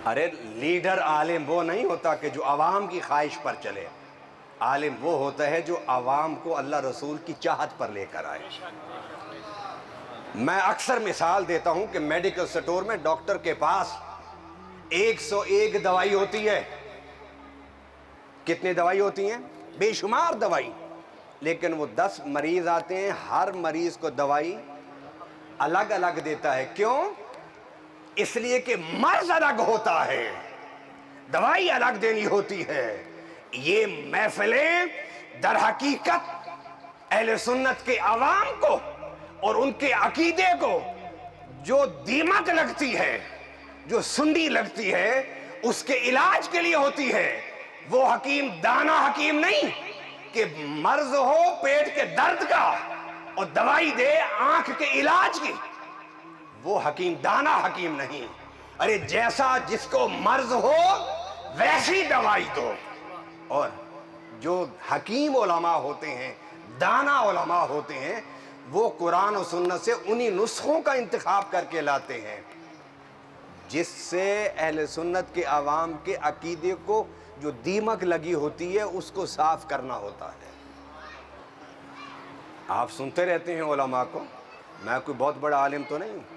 ارے leader عالم وہ نہیں ہوتا کہ جو عوام کی خواہش پر چلے، عالم وہ ہوتا ہے جو عوام کو اللہ رسول کی چاہت پر لے کر آئے۔ میں اکثر مثال دیتا ہوں کہ میڈیکل سٹور میں ڈاکٹر کے پاس 101 دوائی ہوتی ہے۔ کتنی دوائی ہوتی ہیں؟ بے شمار دوائی، لیکن وہ 10 مریض آتے ہیں، ہر مریض کو دوائی الگ الگ دیتا ہے۔ کیوں؟ اس لیے کہ مرض الگ ہوتا ہے، دوائی الگ دینی ہوتی ہے۔ یہ محفلیں در حقیقت اہل سنت کے عوام کو اور ان کے عقیدے کو جو دیمک لگتی ہے، جو سنڈی لگتی ہے، اس کے علاج کے لیے ہوتی ہے۔ وہ حکیم دانا حکیم نہیں کہ مرض ہو پیٹ کے درد کا اور دوائی دے آنکھ کے علاج کی، وہ حکیم دانا حکیم نہیں۔ ارے جیسا جس کو مرض ہو ویسی دوائی دو۔ اور جو حکیم علماء ہوتے ہیں، دانا علماء ہوتے ہیں، وہ قرآن و سنت سے انہی نسخوں کا انتخاب کر کے لاتے ہیں جس سے اہل سنت کے عوام کے عقیدے کو جو دیمک لگی ہوتی ہے اس کو صاف کرنا ہوتا ہے۔ آپ سنتے رہتے ہیں علماء کو، میں کوئی بہت بڑا عالم تو نہیں ہوں،